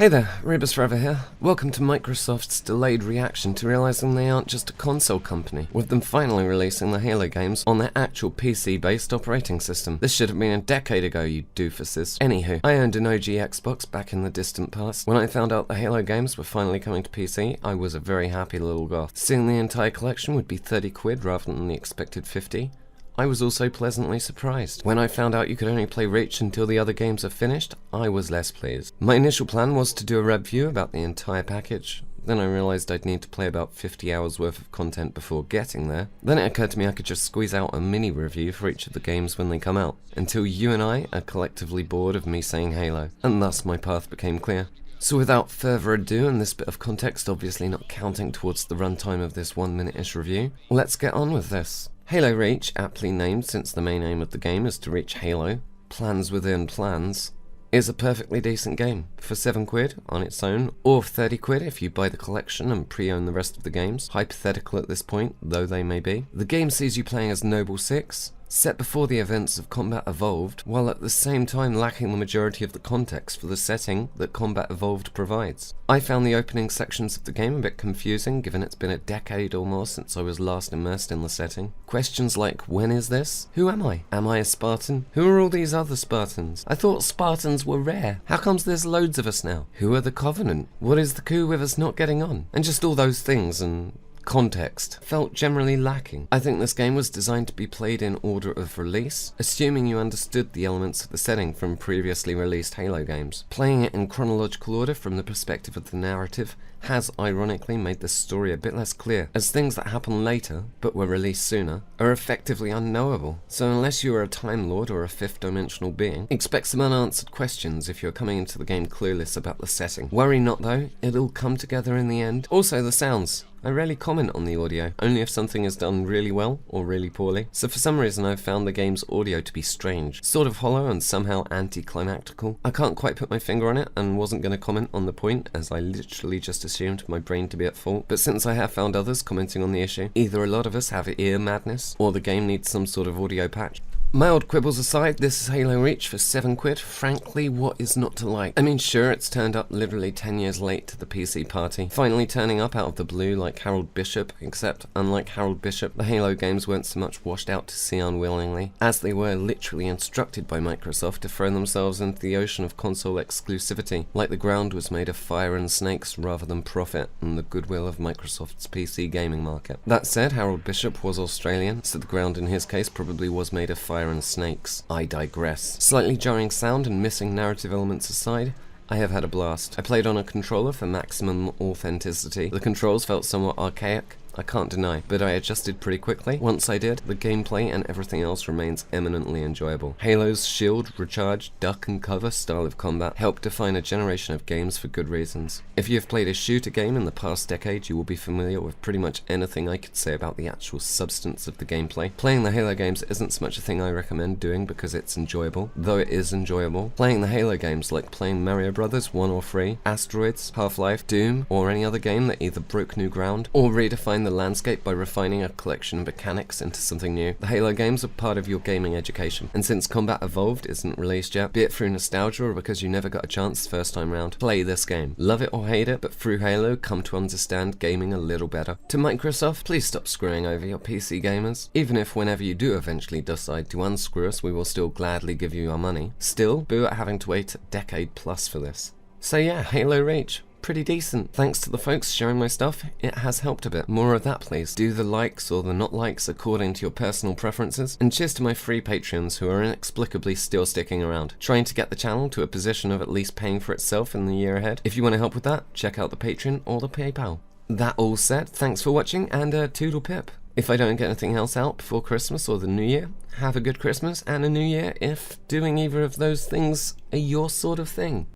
Hey there, Rebus Forever here. Welcome to Microsoft's delayed reaction to realizing they aren't just a console company, with them finally releasing the Halo games on their actual PC-based operating system. This should have been a decade ago, you doofuses. Anywho, I owned an OG Xbox back in the distant past. When I found out the Halo games were finally coming to PC, I was a very happy little goth. Seeing the entire collection would be 30 quid rather than the expected 50. I was also pleasantly surprised. When I found out you could only play Reach until the other games are finished, I was less pleased. My initial plan was to do a review about the entire package. Then I realized I'd need to play about 50 hours worth of content before getting there. Then it occurred to me I could just squeeze out a mini review for each of the games when they come out, until you and I are collectively bored of me saying Halo, and thus my path became clear. So without further ado, and this bit of context obviously not counting towards the runtime of this 1 minute-ish review, let's get on with this. Halo Reach, aptly named since the main aim of the game is to reach Halo, plans within plans, is a perfectly decent game for 7 quid on its own, or 30 quid if you buy the collection and pre-own the rest of the games, hypothetical at this point, though they may be. The game sees you playing as Noble 6, set before the events of Combat Evolved, while at the same time lacking the majority of the context for the setting that Combat Evolved provides. I found the opening sections of the game a bit confusing, given it's been a decade or more since I was last immersed in the setting. Questions like, when is this? Who am I? Am I a Spartan? Who are all these other Spartans? I thought Spartans were rare. How comes there's loads of us now? Who are the Covenant? What is the coup with us not getting on? And just all those things and context felt generally lacking. I think this game was designed to be played in order of release, assuming you understood the elements of the setting from previously released Halo games. Playing it in chronological order from the perspective of the narrative has ironically made the story a bit less clear, as things that happen later, but were released sooner, are effectively unknowable. So unless you are a Time Lord or a fifth dimensional being, expect some unanswered questions if you're coming into the game clueless about the setting. Worry not though, it'll come together in the end. Also the sounds. I rarely comment on the audio, only if something is done really well or really poorly. So for some reason I've found the game's audio to be strange, sort of hollow and somehow anticlimactical. I can't quite put my finger on it and wasn't going to comment on the point, as I literally just assumed my brain to be at fault. But since I have found others commenting on the issue, either a lot of us have ear madness or the game needs some sort of audio patch. My old quibbles aside, this is Halo Reach for 7 quid. Frankly, what is not to like? I mean, sure, it's turned up literally 10 years late to the PC party, finally turning up out of the blue like Harold Bishop, except unlike Harold Bishop, the Halo games weren't so much washed out to sea unwillingly, as they were literally instructed by Microsoft to throw themselves into the ocean of console exclusivity, like the ground was made of fire and snakes rather than profit and the goodwill of Microsoft's PC gaming market. That said, Harold Bishop was Australian, so the ground in his case probably was made of fire and snakes. I digress. Slightly jarring sound and missing narrative elements aside, I have had a blast. I played on a controller for maximum authenticity. The controls felt somewhat archaic, I can't deny, but I adjusted pretty quickly. Once I did, the gameplay and everything else remains eminently enjoyable. Halo's shield, recharge, duck and cover style of combat helped define a generation of games for good reasons. If you have played a shooter game in the past decade, you will be familiar with pretty much anything I could say about the actual substance of the gameplay. Playing the Halo games isn't so much a thing I recommend doing because it's enjoyable, though it is enjoyable. Playing the Halo games like playing Mario Brothers 1 or 3, Asteroids, Half-Life, Doom, or any other game that either broke new ground or redefined the landscape by refining a collection of mechanics into something new. The Halo games are part of your gaming education, and since Combat Evolved isn't released yet, be it through nostalgia or because you never got a chance the first time round, play this game. Love it or hate it, but through Halo come to understand gaming a little better. To Microsoft, please stop screwing over your PC gamers. Even if whenever you do eventually decide to unscrew us, we will still gladly give you our money. Still, boo at having to wait a decade plus for this. So yeah, Halo Reach. Pretty decent. Thanks to the folks sharing my stuff, it has helped a bit. More of that please. Do the likes or the not likes according to your personal preferences. And cheers to my free Patreons who are inexplicably still sticking around, trying to get the channel to a position of at least paying for itself in the year ahead. If you want to help with that, check out the Patreon or the PayPal. That all said, thanks for watching and toodle pip. If I don't get anything else out before Christmas or the New Year, have a good Christmas and a New Year if doing either of those things are your sort of thing.